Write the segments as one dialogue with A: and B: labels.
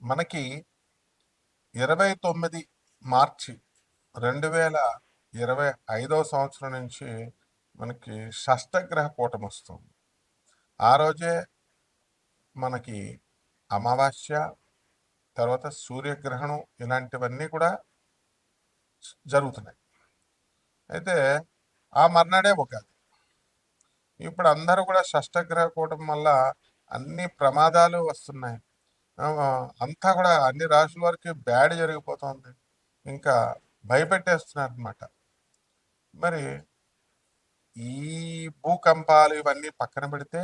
A: మనకి 29 మార్చి 2025 సంవత్సరం నుంచి మనకి షష్టగ్రహ కూటమి వస్తుంది. ఆ రోజే మనకి అమావాస్య, తర్వాత సూర్యగ్రహణం ఇలాంటివన్నీ కూడా జరుగుతున్నాయి. అయితే ఆ మర్నాడే ఉగాది. ఇప్పుడు అందరూ కూడా షష్టగ్రహ కూటమి వల్ల అన్ని ప్రమాదాలు వస్తున్నాయి. అంతా కూడా అన్ని రాశుల వారికి బ్యాడ్ జరిగిపోతుంది. ఇంకా భయపెట్టేస్తున్నారు అనమాట. మరి ఈ భూకంపాలు ఇవన్నీ పక్కన పెడితే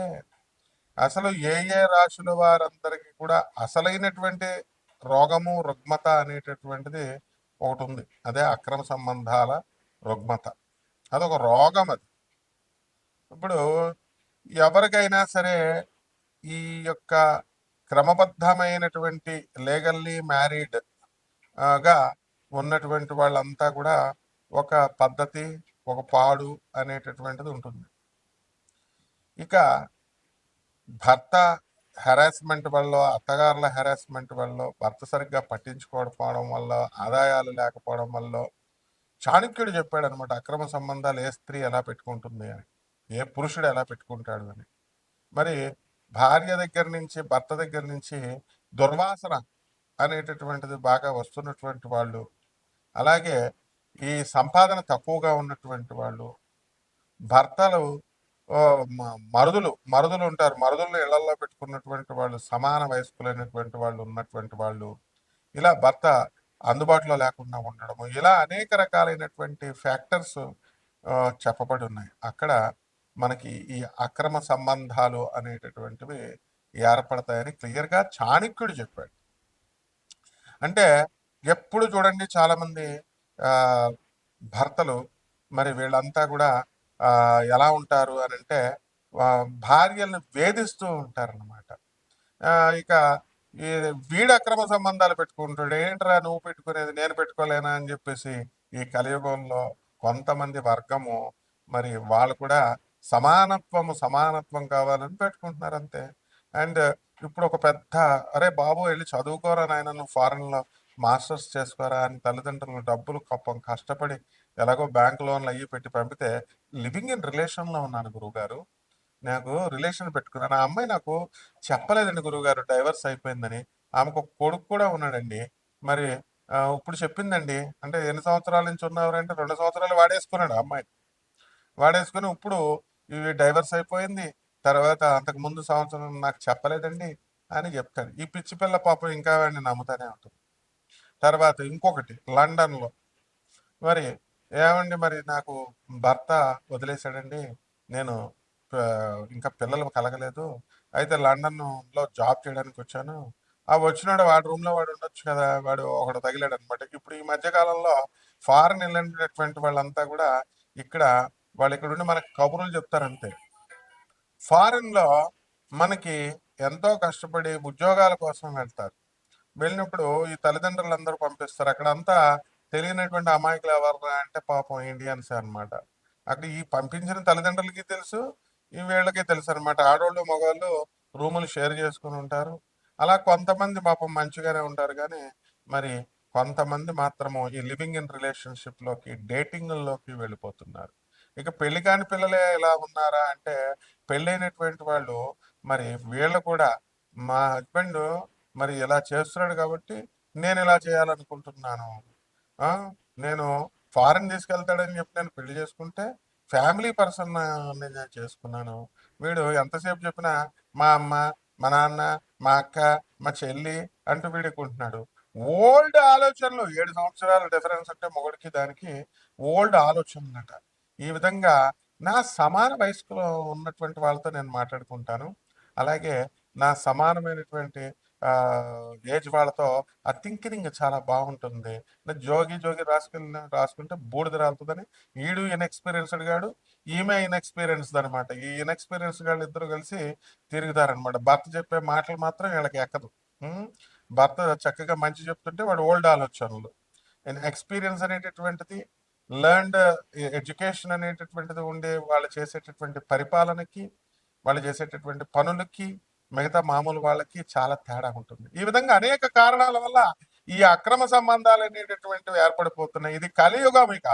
A: అసలు ఏ ఏ రాశుల వారందరికీ కూడా అసలైనటువంటి రోగము రుగ్మత అనేటటువంటిది ఒకటి ఉంది. అదే అక్రమ సంబంధాల రుగ్మత. అదొక రోగం. అది ఇప్పుడు ఎవరికైనా సరే ఈ యొక్క క్రమబద్ధమైనటువంటి లీగల్లీ మ్యారీడ్ గా ఉన్నటువంటి వాళ్ళంతా కూడా ఒక పద్ధతి, ఒక పాడు అనేటటువంటిది ఉంటుంది. ఇక భర్త హెరాస్మెంట్ వల్ల, అత్తగారుల హెరాస్మెంట్ వల్ల, భర్త సరిగ్గా పట్టించుకోకపోవడం వల్ల, ఆదాయాలు లేకపోవడం వల్ల చాణక్యుడు చెప్పాడు అనమాట, అక్రమ సంబంధాలు ఏ స్త్రీ ఎలా పెట్టుకుంటుంది అని, ఏ పురుషుడు ఎలా పెట్టుకుంటాడు అని. మరి భార్య దగ్గర నుంచి, భర్త దగ్గర నుంచి దుర్వాసన అనేటటువంటిది బాగా వస్తున్నటువంటి వాళ్ళు, అలాగే ఈ సంపాదన తక్కువగా ఉన్నటువంటి వాళ్ళు, భర్తలు మరుదులు ఉంటారు, మరుదులను ఇళ్లలో పెట్టుకున్నటువంటి వాళ్ళు, సమాన వయస్కులైనటువంటి వాళ్ళు ఉన్నటువంటి వాళ్ళు, ఇలా భర్త అందుబాటులో లేకుండా ఉండడము, ఇలా అనేక రకాలైనటువంటి ఫ్యాక్టర్స్ చెప్పబడి ఉన్నాయి. అక్కడ మనకి ఈ అక్రమ సంబంధాలు అనేటటువంటివి ఏర్పడతాయని క్లియర్గా చాణక్యుడు చెప్పాడు. అంటే ఎప్పుడు చూడండి చాలామంది భర్తలు మరి వీళ్ళంతా కూడా ఎలా ఉంటారు అని అంటే భార్యలను వేధిస్తూ ఉంటారన్నమాట. ఇక ఈ వీడు అక్రమ సంబంధాలు పెట్టుకుంటాడు, ఏంట్రా నువ్వు పెట్టుకునేది నేను పెట్టుకోలేనా అని చెప్పేసి ఈ కలియుగంలో కొంతమంది వర్గము మరి వాళ్ళు కూడా సమానత్వం కావాలని పెట్టుకుంటున్నారు అంతే. అండ్ ఇప్పుడు ఒక పెద్ద, అరే బాబు వెళ్ళి చదువుకోరా నాయన, నువ్వు ఫారెన్లో మాస్టర్స్ చేసుకోరా అని తల్లిదండ్రులు డబ్బులు కష్టపడి ఎలాగో బ్యాంక్ లోన్లు అయ్యి పెట్టి పంపితే లివింగ్ ఇన్ రిలేషన్లో ఉన్నాను గురువుగారు, నాకు రిలేషన్ పెట్టుకున్నాను, ఆ అమ్మాయి నాకు చెప్పలేదండి గురువుగారు డైవర్స్ అయిపోయిందని, ఆమెకు ఒక కొడుకు కూడా ఉన్నాడండి, మరి ఇప్పుడు చెప్పిందండి. అంటే ఎన్ని సంవత్సరాల నుంచి ఉన్నవారంటే 2 సంవత్సరాలు వాడేసుకున్నాడు అమ్మాయి, వాడేసుకుని ఇప్పుడు ఇవి డైవర్స్ అయిపోయింది, తర్వాత అంతకు ముందు సంవత్సరం నాకు చెప్పలేదండి అని చెప్తాడు. ఈ పిచ్చి పిల్ల పాపం ఇంకా వాడిని నమ్ముతానే ఉంటుంది. తర్వాత ఇంకొకటి లండన్లో, మరి ఏమండి మరి నాకు భర్త వదిలేశాడండి, నేను ఇంకా పిల్లలు కలగలేదు, అయితే లండన్లో జాబ్ చేయడానికి వచ్చాను. ఆ వచ్చినాడు వాడి రూమ్లో వాడు ఉండొచ్చు కదా, వాడు ఒకడు తగిలాడు అనమాట. ఇప్పుడు ఈ మధ్యకాలంలో ఫారెన్ వెళ్ళినటువంటి వాళ్ళంతా కూడా ఇక్కడ వాళ్ళు ఇక్కడ ఉండి మనకి కబుర్లు చెప్తారంతే. ఫారెన్లో మనకి ఎంతో కష్టపడి ఉద్యోగాల కోసం వెళ్తారు. వెళ్ళినప్పుడు ఈ తల్లిదండ్రులందరూ పంపిస్తారు. అక్కడంతా తెలియనటువంటి అమాయకులు ఎవరు అంటే పాపం ఇండియన్స్ అనమాట. అక్కడ ఈ పంపించిన తల్లిదండ్రులకి తెలుసు, ఈ వీళ్ళకి తెలుసు అనమాట. ఆడవాళ్ళు మగవాళ్ళు రూములు షేర్ చేసుకుని ఉంటారు. అలా కొంతమంది పాపం మంచిగానే ఉంటారు, కానీ మరి కొంతమంది మాత్రము ఈ లివింగ్ ఇన్ రిలేషన్షిప్లోకి, డేటింగ్లోకి వెళ్ళిపోతున్నారు. ఇక పెళ్లి కాని పిల్లలే ఎలా ఉన్నారా అంటే, పెళ్ళైనటువంటి వాళ్ళు మరి వీళ్ళు కూడా మా హస్బెండ్ మరి ఇలా చేస్తున్నాడు కాబట్టి నేను ఇలా చేయాలనుకుంటున్నాను, నేను ఫారెన్ తీసుకెళ్తాడని చెప్పి నేను పెళ్లి చేసుకుంటే ఫ్యామిలీ పర్సన్ నేను చేసుకున్నాను, వీడు ఎంతసేపు చెప్పినా మా అమ్మ, మా నాన్న, మా అక్క, మా చెల్లి అంటూ వీడుకుంటున్నాడు. ఓల్డ్ ఆలోచనలు, 7 సంవత్సరాల డిఫరెన్స్ అంటే మొగుడికి దానికి ఓల్డ్ ఆలోచనలట. ఈ విధంగా నా సమాన వయస్కులో ఉన్నటువంటి వాళ్ళతో నేను మాట్లాడుకుంటాను. అలాగే నా సమానమైనటువంటి ఏజ్ వాళ్ళతో ఆ థింకింగ్ చాలా బాగుంటుంది. జోగి రాసుకుంటే బూడిద రాలుతుందని ఈడు ఇన్ఎక్స్పీరియన్స్డ్ గాడు, ఈమె ఇన్ఎక్స్పీరియన్స్డ్ అనమాట. ఈ ఇన్ఎక్స్పీరియన్స్ గాళ్ళు ఇద్దరు కలిసి తిరుగుతారనమాట. భర్త చెప్పే మాటలు మాత్రం వీళ్ళకి ఎక్కదు. భర్త చక్కగా మంచి చెప్తుంటే వాడు ఓల్డ్ ఆలోచనలు. ఎక్స్పీరియన్స్ అనేటటువంటిది, లర్న్డ్ ఎడ్యుకేషన్ అనేటటువంటిది ఉండే వాళ్ళు చేసేటటువంటి పరిపాలనకి, వాళ్ళు చేసేటటువంటి పనులకి మిగతా మామూలు వాళ్ళకి చాలా తేడా ఉంటుంది. ఈ విధంగా అనేక కారణాల వల్ల ఈ అక్రమ సంబంధాలు అనేటటువంటివి ఏర్పడిపోతున్నాయి. ఇది కలియుగం. ఇక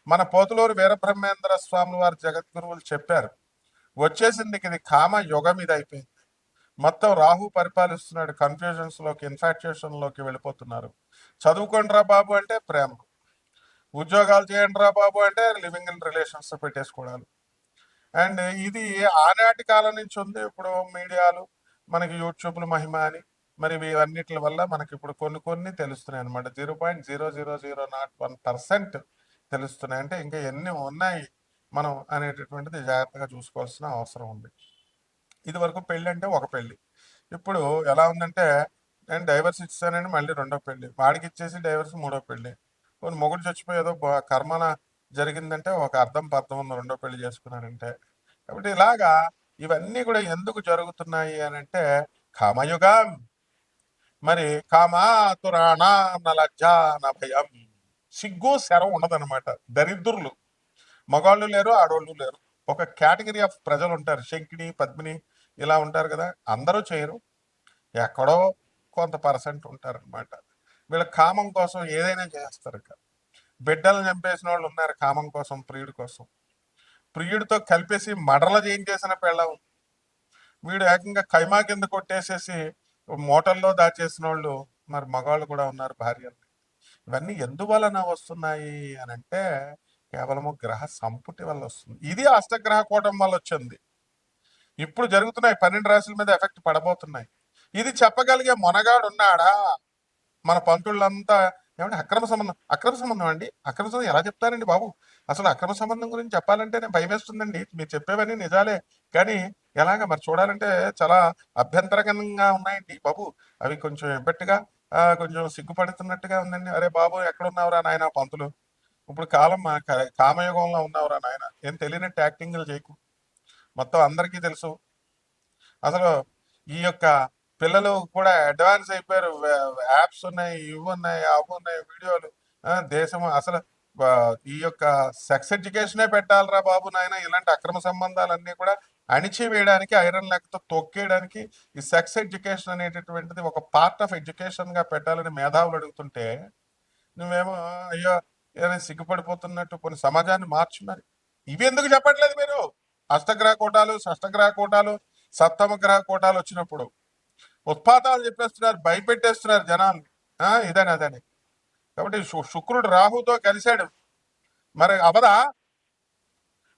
A: మన పోతులూరు వీరబ్రహ్మేంద్ర స్వామి వారు జగద్గురువులు చెప్పారు, వచ్చేసింది ఇది కామ యుగం, ఇది అయిపోయింది. మొత్తం రాహు పరిపాలిస్తున్నాడు. కన్ఫ్యూజన్స్ లోకి, ఇన్ఫాక్చుయేషన్ లోకి వెళ్ళిపోతున్నారు. చదువుకోండి రా బాబు అంటే ప్రేమ, ఉద్యోగాలు చేయండి రా బాబు అంటే లివింగ్ ఇన్ రిలేషన్స్ పెట్టేసుకోవడాలు. అండ్ ఇది ఆనాటి కాలం నుంచి ఉంది. ఇప్పుడు మీడియాలు, మనకి యూట్యూబ్లు మహిమ అని, మరి ఇవన్నిటి వల్ల మనకి ఇప్పుడు కొన్ని తెలుస్తున్నాయి అనమాట. 0.00001% తెలుస్తున్నాయి. అంటే ఇంకా ఎన్ని ఉన్నాయి మనం అనేటటువంటిది జాగ్రత్తగా చూసుకోవాల్సిన అవసరం ఉంది. ఇది వరకు పెళ్ళి అంటే ఒక పెళ్ళి, ఇప్పుడు ఎలా ఉందంటే నేను డైవర్స్ ఇచ్చానని మళ్ళీ రెండో పెళ్ళి, వాడికి ఇచ్చేసి డైవర్స్ మూడో పెళ్ళి. కొన్ని మొగుడు చచ్చిపోయేదో కర్మన జరిగిందంటే ఒక అర్థం పర్థం ఉంది రెండో పెళ్లి చేసుకున్నారంటే. కాబట్టి ఇలాగా ఇవన్నీ కూడా ఎందుకు జరుగుతున్నాయి అని అంటే కామయుగం. మరి కామాతురాణ లజ్జ భయం, సిగ్గు శరం ఉండదన్నమాట. దరిద్రులు, మగాళ్ళు లేరు, ఆడోళ్ళు లేరు. ఒక కేటగిరీ ఆఫ్ ప్రజలు ఉంటారు, శంకిని పద్మిని ఇలా ఉంటారు కదా. అందరూ చేయరు, ఎక్కడో కొంత పర్సెంట్ ఉంటారనమాట. వీళ్ళ కామం కోసం ఏదైనా చేస్తారు. ఇక బిడ్డలు చంపేసిన వాళ్ళు ఉన్నారు కామం కోసం, ప్రియుడి కోసం. ప్రియుడితో కలిపేసి మడల చేయించేసిన పెళ్ళం. వీడు ఏకంగా కైమా కింద కొట్టేసేసి మోటల్లో దాచేసిన వాళ్ళు మరి మగవాళ్ళు కూడా ఉన్నారు, భార్యలు. ఇవన్నీ ఎందువలన వస్తున్నాయి అని అంటే కేవలము గ్రహ సంపుటి వల్ల వస్తుంది. ఇది అష్టగ్రహ కూటం వల్ల వచ్చింది. ఇప్పుడు జరుగుతున్నాయి 12 రాశుల మీద ఎఫెక్ట్ పడబోతున్నాయి. ఇది చెప్పగలిగే మొనగాడు ఉన్నాడా? మన పంతుళ్ళంతా ఏమంటే అక్రమ సంబంధం అండి, అక్రమ సంబంధం ఎలా చెప్తారండి బాబు? అసలు అక్రమ సంబంధం గురించి చెప్పాలంటే నేను భయం వేస్తుందండి. మీరు చెప్పేవన్నీ నిజాలే, కానీ ఎలాగ మరి చూడాలంటే చాలా అభ్యంతరకరంగా ఉన్నాయండి బాబు. అవి కొంచెం ఎబ్బెట్టుగా కొంచెం సిగ్గుపడుతున్నట్టుగా ఉందండి. అరే బాబు ఎక్కడున్నావురా నాయన పంతులు, ఇప్పుడు కాలం కామయుగంలో ఉన్నావురా నాయన, ఏం తెలియనట్టు యాక్టింగ్లు చేయకు. మొత్తం అందరికీ తెలుసు. అసలు ఈ యొక్క పిల్లలు కూడా అడ్వాన్స్ అయిపోయారు. యాప్స్ ఉన్నాయి, ఇవి ఉన్నాయి, అవి ఉన్నాయి, వీడియోలు. దేశం అసలు ఈ యొక్క సెక్స్ ఎడ్యుకేషనే పెట్టాలరా బాబు నాయన. ఇలాంటి అక్రమ సంబంధాలన్నీ కూడా అణిచివేయడానికి, ఐరన్ లెక్కతో తొక్కేయడానికి ఈ సెక్స్ ఎడ్యుకేషన్ అనేటటువంటిది ఒక పార్ట్ ఆఫ్ ఎడ్యుకేషన్ గా పెట్టాలని మేధావులు అడుగుతుంటే నువ్వేమో అయ్యో ఏదైనా సిగ్గుపడిపోతున్నట్టు కొన్ని సమాజాన్ని మార్చు. మరి ఇవి ఎందుకు చెప్పట్లేదు మీరు? అష్టగ్రహ కూటాలు, షష్టగ్రహ కూటాలు, సప్తమ గ్రహ కూటాలు వచ్చినప్పుడు ఉత్పాతాలు చెప్పేస్తున్నారు, భయపెట్టేస్తున్నారు జనాల్ని. ఇదని అదని. కాబట్టి శుక్రుడు రాహుతో కలిశాడు, మరి అవదా?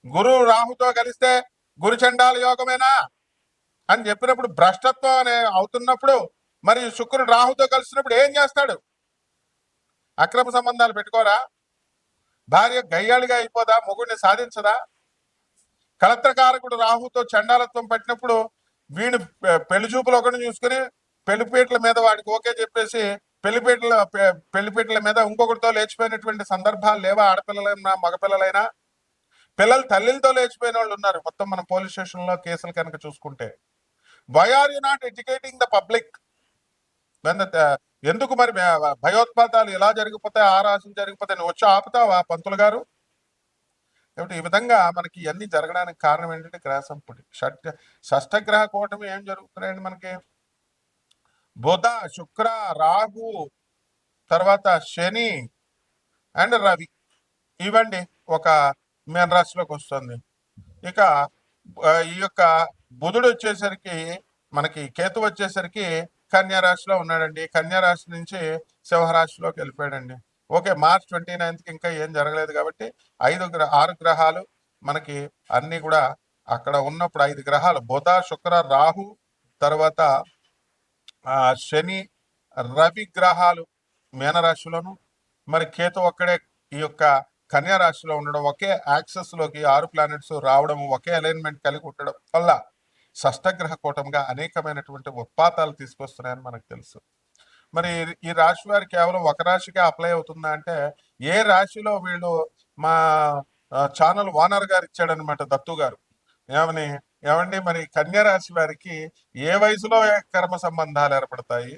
A: గురువు రాహుతో కలిస్తే గురుచండాల యోగమేనా అని చెప్పినప్పుడు, భ్రష్టత్వం అనే అవుతున్నప్పుడు మరి శుక్రుడు రాహుతో కలిసినప్పుడు ఏం చేస్తాడు? అక్రమ సంబంధాలు పెట్టుకోరా? భార్య గయ్యాళిగా అయిపోదా? మొగుడిని సాధించదా? కలత్రకారకుడు రాహుతో చండాలత్వం పట్టినప్పుడు వీడు పెళ్లి చూపులు ఒకటి చూసుకుని పెళ్లిపీటల మీద వాడికి ఓకే చెప్పేసి పెళ్లిపీటల మీద ఇంకొకటితో లేచిపోయినటువంటి సందర్భాలు లేవా? ఆడపిల్లలైనా మగపిల్లలైనా. పిల్లలు తల్లిలతో లేచిపోయిన వాళ్ళు ఉన్నారు. మొత్తం మన పోలీస్ స్టేషన్ లో కేసులు కనుక చూసుకుంటే. Why are you not educating the public? ఎందుకు మరి భయోత్పాతాలు ఎలా జరిగిపోతాయి, ఆ రాశులు జరిగిపోతాయి, నువ్వు వచ్చి ఆపుతావా పంతులు గారు? కాబట్టి ఈ విధంగా మనకి ఇవన్నీ జరగడానికి కారణం ఏంటంటే గ్రహ సంపుటి. షష్టగ్రహ కూటమి ఏం జరుగుతున్నాయండి మనకి? బుధ, శుక్ర, రాహు, తర్వాత శని అండ్ రవి, ఇవండి ఒక మీన రాశిలోకి వస్తుంది. ఇక ఈ యొక్క బుధుడు వచ్చేసరికి మనకి, కేతు వచ్చేసరికి కన్యా రాశిలో ఉన్నాడండి. కన్యా రాశి నుంచి సింహరాశిలోకి వెళ్ళిపోయాడండి. ఓకే, మార్చ్ 29కి ఇంకా ఏం జరగలేదు కాబట్టి 6 గ్రహాలు మనకి అన్ని కూడా అక్కడ ఉన్నప్పుడు 5 గ్రహాలు బుధ, శుక్ర, రాహు, తర్వాత శని, రవి గ్రహాలు మీనరాశిలోను, మరి కేతు ఒక్కడే ఈ యొక్క కన్యా రాశిలో ఉండడం, ఒకే యాక్సెస్ లోకి 6 ప్లానెట్స్ రావడం, ఒకే అలైన్మెంట్ కలిగి ఉండడం వల్ల షష్టగ్రహ కూటంగా అనేకమైనటువంటి ఉత్పాతాలు తీసుకొస్తున్నాయని మనకు తెలుసు. మరి ఈ రాశి వారి కేవలం ఒక రాశికే అప్లై అవుతుందా అంటే, ఏ రాశిలో వీళ్ళు మా ఛానల్ ఓనర్ గారు ఇచ్చాడనమాట, దత్తు గారు. ఏమండి మరి కన్యా రాశి వారికి ఏ వయసులో అక్రమ సంబంధాలు ఏర్పడతాయి?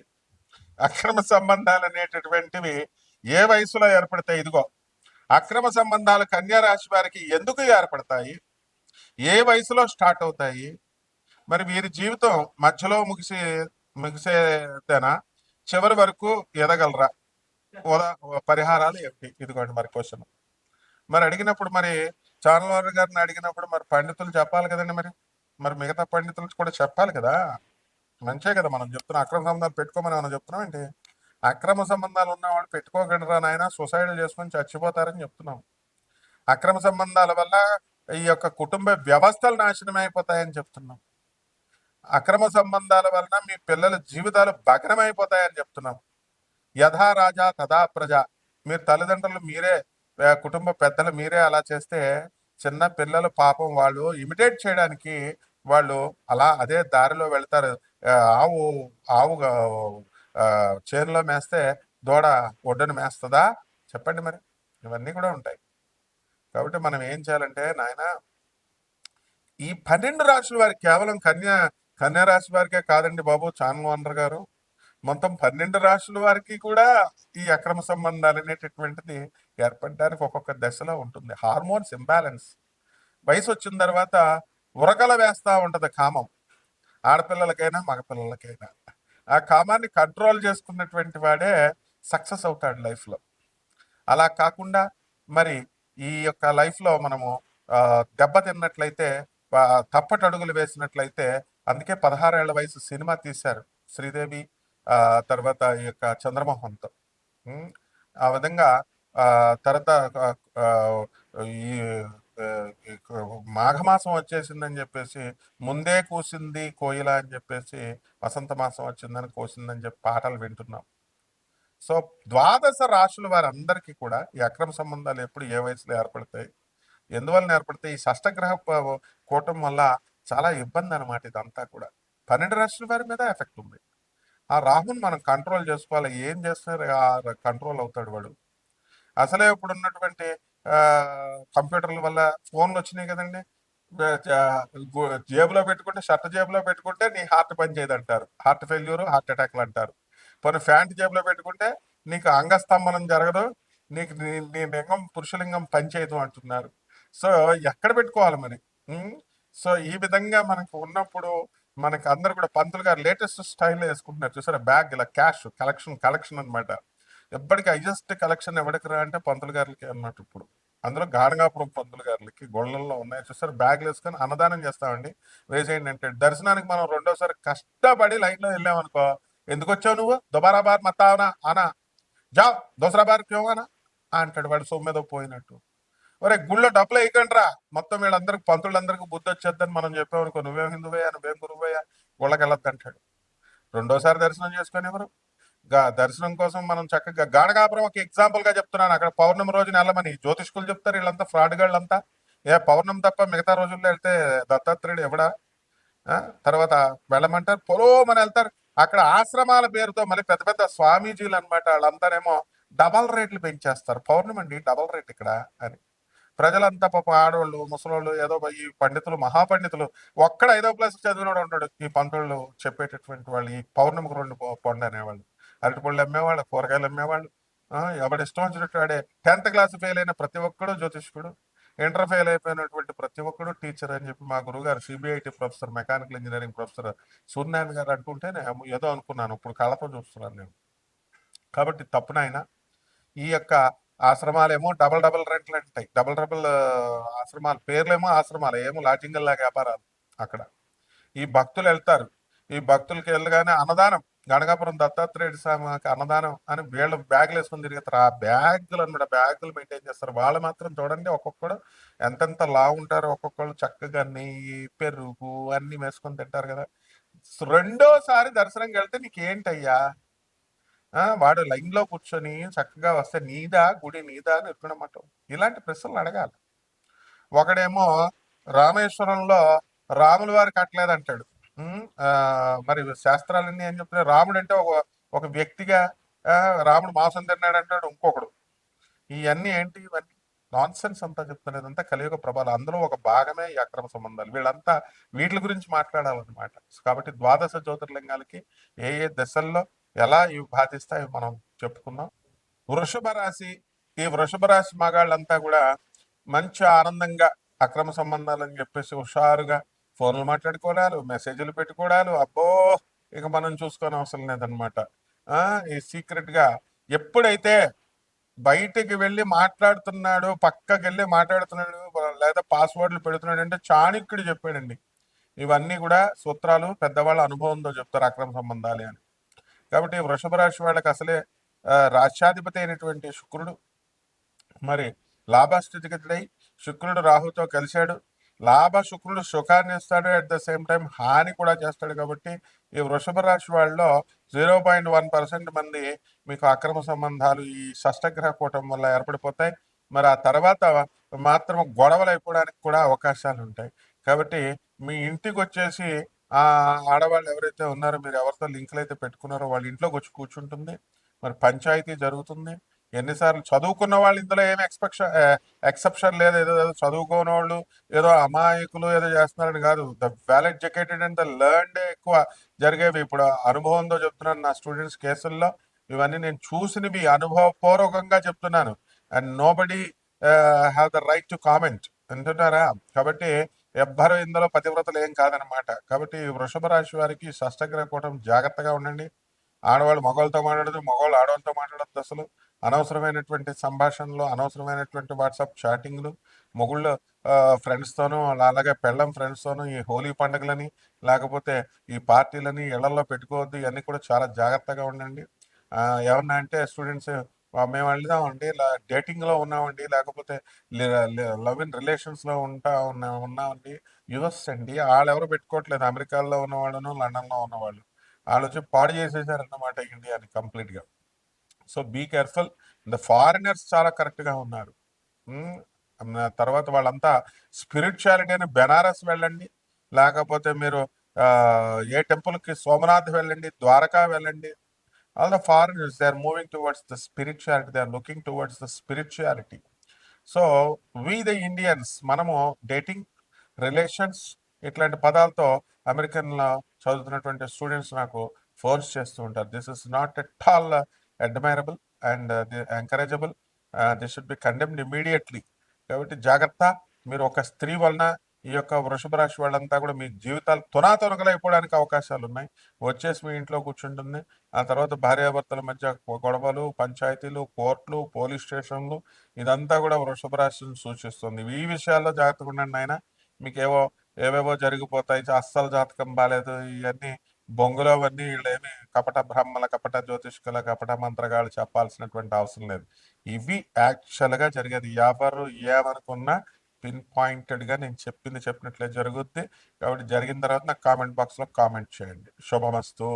A: అక్రమ సంబంధాలు అనేటటువంటివి ఏ వయసులో ఏర్పడతాయి? ఇదిగో అక్రమ సంబంధాలు కన్యా రాశి వారికి ఎందుకు ఏర్పడతాయి, ఏ వయసులో స్టార్ట్ అవుతాయి, మరి వీరి జీవితం మధ్యలో ముగిసేదేనా? చివరి వరకు ఎదగలరా? పరిహారాలు ఏమిటి? ఇదిగోండి మరి క్వశ్చన్. మరి అడిగినప్పుడు మరి చానవారు గారిని అడిగినప్పుడు మరి పండితులు చెప్పాలి కదండి. మరి మరి మిగతా పండితులు కూడా చెప్పాలి కదా. మంచే కదా మనం చెప్తున్నాం. అక్రమ సంబంధాలు పెట్టుకోమని మనం చెప్తున్నాం ఏంటి? అక్రమ సంబంధాలు ఉన్నవాడు పెట్టుకోగలరా నాయన, సొసైటీ చేసుకొని చచ్చిపోతారని చెప్తున్నాం. అక్రమ సంబంధాల వల్ల ఈ యొక్క కుటుంబ వ్యవస్థలు నాశనం అయిపోతాయని చెప్తున్నాం. అక్రమ సంబంధాల వలన మీ పిల్లల జీవితాలు భగ్నమైపోతాయని చెప్తున్నాం. యథా రాజా తథా ప్రజ. మీరు తల్లిదండ్రులు మీరే, కుటుంబ పెద్దలు మీరే అలా చేస్తే చిన్న పిల్లలు పాపం వాళ్ళు ఇమిటేట్ చేయడానికి వాళ్ళు అలా అదే దారిలో వెళ్తారు. ఆవు ఆవు చేనులో మేస్తే దూడ ఒడ్డును మేస్తుందా? చెప్పండి. మరి ఇవన్నీ కూడా ఉంటాయి. కాబట్టి మనం ఏం చేయాలంటే నాయన, ఈ 12 రాశుల వారికి, కేవలం కన్యా రాశి వారికే కాదండి బాబు చాన్వానర్ గారు, మొత్తం 12 రాశుల వారికి కూడా ఈ అక్రమ సంబంధాలు అనేటటువంటిది ఏర్పడడానికి ఒక్కొక్క దశలో ఉంటుంది. Hormones imbalance. వయసు వచ్చిన తర్వాత ఉరకల వేస్తా ఉంటది కామం, ఆడపిల్లలకైనా మగపిల్లలకైనా. ఆ కామాన్ని కంట్రోల్ చేసుకున్నటువంటి వాడే సక్సెస్ అవుతాడు లైఫ్లో. అలా కాకుండా మరి ఈ యొక్క లైఫ్లో మనము దెబ్బతిన్నట్లయితే, తప్పటడుగులు వేసినట్లయితే, అందుకే 16 ఏళ్ల వయసు సినిమా తీశారు శ్రీదేవి, తర్వాత ఈ యొక్క చంద్రమోహన్తో. ఆ విధంగా తర్వాత ఈ మాఘమాసం వచ్చేసిందని చెప్పేసి, ముందే కూసింది కోయిల అని చెప్పేసి, వసంత మాసం వచ్చిందని కోసిందని చెప్పి పాటలు వింటున్నాం. సో 12 రాశుల వారందరికీ కూడా ఈ అక్రమ సంబంధాలు ఎప్పుడు ఏ వయసులో ఏర్పడతాయి, ఎందువల్ల ఏర్పడతాయి? ఈ షష్టగ్రహ కూటం వల్ల చాలా ఇబ్బంది అనమాట. ఇదంతా కూడా 12 రాశుల వారి మీద ఎఫెక్ట్ ఉంది. ఆ రాహుని మనం కంట్రోల్ చేసుకోవాలి. ఏం చేస్తారు కంట్రోల్ అవుతాడు వాడు. అసలే ఇప్పుడు ఉన్నటువంటి కంప్యూటర్ల వల్ల ఫోన్లు వచ్చినాయి కదండి. జేబులో పెట్టుకుంటే, షర్ట్ జేబులో పెట్టుకుంటే నీ హార్ట్ పని చేయదంటారు, హార్ట్ ఫెయిల్యూర్, హార్ట్ అటాక్లు అంటారు. కొన్ని ప్యాంట్ జేబులో పెట్టుకుంటే నీకు అంగస్తంభనం జరగదు, నీకు నీ లింగం పురుషలింగం పనిచేయదు అంటున్నారు. సో ఎక్కడ పెట్టుకోవాలి మరి? సో ఈ విధంగా మనకు ఉన్నప్పుడు మనకు అందరు కూడా పంతులు గారు లేటెస్ట్ స్టైల్లో వేసుకుంటున్నారు చూసారా, బ్యాగ్ ఇలా క్యాష్ కలెక్షన్ అనమాట. ఎప్పటికీ హైయెస్ట్ కలెక్షన్ ఎవరికి రా అంటే పంతులు గారికి అన్నట్టు. ఇప్పుడు అందులో గాడగాపురం పంతులు గారికి గొళ్ళల్లో ఉన్నాయి చూసారు, బ్యాగ్లు వేసుకొని అన్నదానం చేస్తామండి, వేసేయండి అంటే. దర్శనానికి మనం రెండోసారి కష్టపడి లైన్లో వెళ్ళామనుకో, ఎందుకు వచ్చావు నువ్వు, దుబారా బార్ మత్తావనా అనా, జావ్ దోసరా బార్ క్యోనా అంటాడు వాడు సొమ్మెదో పోయినట్టు. ఒరే గుళ్ళో డబ్బులు వేయకండిరా, మొత్తం వీళ్ళందరికి పంతులందరికీ బుద్ధి వచ్చేద్దని మనం చెప్పామనుకో, నువ్వేం హిందువయ్యా, నువ్వేం గురువయ్యా, గుళ్ళకి వెళ్ళొద్దంటాడు. రెండోసారి దర్శనం చేసుకొని ఎవరు దర్శనం కోసం మనం చక్కగా గాఢగాపురం ఒక ఎగ్జాంపుల్ గా చెప్తున్నాను. అక్కడ పౌర్ణమి రోజున వెళ్ళమని జ్యోతిష్కులు చెప్తారు, వీళ్ళంతా ఫ్రాడ్ గాళ్ళంతా. పౌర్ణమి తప్ప మిగతా రోజుల్లో వెళ్తే దత్తాత్రేయుడు ఎవడా? తర్వాత వెళ్ళమంటారు, పొలోమని వెళ్తారు. అక్కడ ఆశ్రమాల పేరుతో మళ్ళీ పెద్ద పెద్ద స్వామీజీలు అనమాట, వాళ్ళంతానేమో డబల్ రేట్లు పెంచేస్తారు. పౌర్ణమి అండి డబల్ రేట్ ఇక్కడ అని. ప్రజలంతా పాప ఆడవాళ్ళు ముసలోళ్ళు ఏదో ఈ పండితులు మహాపండితులు ఒక్కడ 5వ క్లాస్ చదివినోడు ఉంటాడు. ఈ పంతులు చెప్పేటటువంటి వాళ్ళు ఈ పౌర్ణమికి 2 పండు అనేవాళ్ళు, అరటిపళ్ళు అమ్మేవాళ్ళు, కూరగాయలు అమ్మేవాళ్ళు, ఎవడు ఇష్టం వచ్చినట్టు ఆడే. 10th క్లాస్ ఫెయిల్ అయిన ప్రతి ఒక్కడు జ్యోతిష్కుడు, ఇంటర్ ఫెయిల్ అయిపోయినటువంటి ప్రతి ఒక్కడు టీచర్ అని చెప్పి మా గురువు గారు CBIT professor, mechanical engineering professor Suryanarayana గారు అంటుంటే ఏదో అనుకున్నాను, ఇప్పుడు కళ్ళతో చూస్తున్నాను నేను. కాబట్టి తప్పునైనా ఈ యొక్క ఆశ్రమాలేమో డబల్ రెంట్లు అంటాయి, డబల్ ఆశ్రమాలు, పేర్లేమో ఆశ్రమాలు, ఏమో లాటింగల్లాగా వ్యాపారాలు అక్కడ. ఈ భక్తులు వెళ్తారు, ఈ భక్తులకి వెళ్ళగానే అన్నదానం, గణగాపురం దత్తాత్రేయుడి స్వామికి అన్నదానం అని వీళ్ళు బ్యాగులు వేసుకొని తిరుగుతారు. ఆ బ్యాగులు అనమాట, బ్యాగులు మెయింటైన్ చేస్తారు. వాళ్ళు మాత్రం చూడండి ఒక్కొక్కడు ఎంతెంత లావు ఉంటారో, ఒక్కొక్కళ్ళు చక్కగా నెయ్యి పెరుగు అన్ని వేసుకొని తింటారు కదా. రెండోసారి దర్శనంకి వెళ్తే నీకేంటయ్యా, వాడు లైన్ లో కూర్చొని చక్కగా వస్తే నీదా గుడి, నీదా అని ఎక్కడమాట, ఇలాంటి ప్రశ్నలు అడగాలి. ఒకడేమో రామేశ్వరంలో రాముల వారు కట్టలేదంటాడు. మరి శాస్త్రాలన్నీ ఏం చెప్తున్నాయి, రాముడు అంటే ఒక వ్యక్తిగా, రాముడు మాంసం తిన్నాడు అంటాడు ఇంకొకడు. ఇవన్నీ ఏంటి, ఇవన్నీ నాన్ సెన్స్ అంతా చెప్తున్నారు. ఇదంతా కలియుగ ప్రభావం, అందులో ఒక భాగమే ఈ అక్రమ సంబంధాలు. వీళ్ళంతా వీటి గురించి మాట్లాడాలన్నమాట. కాబట్టి 12 జ్యోతిర్లింగాలకి ఏ ఏ దశల్లో ఎలా ఇవి బాధిస్తాయి మనం చెప్పుకున్నాం. వృషభ రాశి, ఈ వృషభ రాశి మగాళ్ళంతా కూడా మంచి ఆనందంగా అక్రమ సంబంధాలని చెప్పేసి హుషారుగా ఫోన్లు మాట్లాడుకోవడాలు, మెసేజ్లు పెట్టుకోవడాలు, అబ్బో ఇక మనం చూసుకొని అవసరం లేదనమాట. ఈ సీక్రెట్గా ఎప్పుడైతే బయటికి వెళ్ళి మాట్లాడుతున్నాడు, పక్కకి వెళ్ళి మాట్లాడుతున్నాడు, లేదా పాస్వర్డ్లు పెడుతున్నాడు అంటే చాణక్యుడు చెప్పాడండి. ఇవన్నీ కూడా సూత్రాలు పెద్దవాళ్ళ అనుభవంతో చెప్తారు అక్రమ సంబంధాలు అని. కాబట్టి వృషభ రాశి వాళ్ళకి అసలే రాష్ట్రాధిపతి అయినటువంటి శుక్రుడు మరి లాభస్థితిగతుడై శుక్రుడు రాహుతో కలిశాడు. శుక్రుడు సుఖాన్ని ఇస్తాడు, అట్ ద సేమ్ టైం హాని కూడా చేస్తాడు. కాబట్టి ఈ వృషభ రాశి వాళ్ళలో 0.1% మంది మీకు అక్రమ సంబంధాలు ఈ షష్టగ్రహ కూటం వల్ల ఏర్పడిపోతాయి. మరి ఆ తర్వాత మాత్రం గొడవలు అయిపోవడానికి కూడా అవకాశాలు ఉంటాయి. కాబట్టి మీ ఇంటికి వచ్చేసి ఆ ఆడవాళ్ళు ఎవరైతే ఉన్నారో, మీరు ఎవరితో లింకులు అయితే పెట్టుకున్నారో వాళ్ళ ఇంట్లోకి వచ్చి కూర్చుంటుంది. మరి పంచాయతీ జరుగుతుంది. ఎన్నిసార్లు చదువుకున్న వాళ్ళు ఇందులో ఏమి ఎక్సెప్షన్ లేదు. ఏదో చదువుకోని వాళ్ళు ఏదో అమాయకులు ఏదో చేస్తున్నారని కాదు. The well educated and the learned ఎక్కువ జరిగేవి. ఇప్పుడు అనుభవంతో చెప్తున్నాను, నా స్టూడెంట్స్ కేసుల్లో ఇవన్నీ నేను చూసినవి అనుభవపూర్వకంగా చెప్తున్నాను. And nobody have the right to comment అంటున్నారా. కాబట్టి ఎవ్వరు ఇందులో పతివ్రతలు ఏం కాదనమాట. కాబట్టి వృషభ రాశి వారికి షష్టగ్రహ కూటం జాగ్రత్తగా ఉండండి. ఆడవాళ్ళు మగవాళ్ళతో మాట్లాడదు, మగవాళ్ళు ఆడవాళ్ళతో మాట్లాడద్దు. అసలు అనవసరమైనటువంటి సంభాషణలు, అనవసరమైనటువంటి వాట్సాప్ చాటింగ్లు, మొగుళ్ళు ఫ్రెండ్స్తోనూ, అలాగే పెళ్ళం ఫ్రెండ్స్తోనూ ఈ హోలీ పండుగలని లేకపోతే ఈ పార్టీలని ఇళ్లలో పెట్టుకోవద్దు. ఇవన్నీ కూడా చాలా జాగ్రత్తగా ఉండండి. ఏమన్నా అంటే స్టూడెంట్స్ మేము వెళ్దామండి, ఇలా డేటింగ్లో ఉన్నామండి, లేకపోతే లవ్ ఇన్ రిలేషన్స్లో ఉన్నామండి. యుఎస్ అండి, వాళ్ళు ఎవరు పెట్టుకోవట్లేదు. అమెరికాలో ఉన్నవాళ్ళను, లండన్లో ఉన్నవాళ్ళు వాళ్ళు వచ్చి పాడు చేసేసారన్నమాట ఇండియాని కంప్లీట్గా. So be careful. The foreigners చాలా కరెక్ట్గా ఉన్నారు. తర్వాత వాళ్ళంతా స్పిరిచువాలిటీ అని బెనారస్ వెళ్ళండి, లేకపోతే మీరు ఏ టెంపుల్కి సోమనాథ్ వెళ్ళండి, ద్వారకా వెళ్ళండి. All the foreigners they are moving towards the spirituality, they are looking towards the spirituality. So we the Indians మనము డేటింగ్, రిలేషన్స్ ఇట్లాంటి పదాలతో అమెరికన్లో చదువుతున్నటువంటి స్టూడెంట్స్ నాకు ఫోర్స్ చేస్తూ ఉంటారు. This is not at all admirable and encourageable. This should be condemned immediately. కాబట్టి జాగ్రత్త. మీరు ఒక స్త్రీ వలన ఈ యొక్క వృషభ రాశి వాళ్ళంతా కూడా మీ జీవితాలు తునాతునకలైపోవడానికి అవకాశాలు ఉన్నాయి. వచ్చేసి మీ ఇంట్లో కూర్చుంటుంది. ఆ తర్వాత భార్యాభర్తల మధ్య గొడవలు, పంచాయతీలు, కోర్టులు, పోలీస్ స్టేషన్లు, ఇదంతా కూడా వృషభ రాశిని సూచిస్తుంది. ఈ విషయాల్లో జాగ్రత్తగా ఉండండి ఆయన. మీకు ఏవేవో జరిగిపోతాయి, అస్సలు జాతకం బాగాలేదు, ఇవన్నీ బొంగులో అవన్నీ వీళ్ళేమి కపట బ్రహ్మల, కపట జ్యోతిష్కుల, కపట మంత్రగాళ్ళు చెప్పాల్సినటువంటి అవసరం లేదు. ఇవి యాక్చువల్గా జరిగేది. ఎవరు ఏమనుకున్నా పిన్ పాయింటెడ్గా నేను చెప్పినట్లే జరుగుద్ది. కాబట్టి జరిగిన తర్వాత నాకు కామెంట్ బాక్స్లో కామెంట్ చేయండి. శుభమస్తు.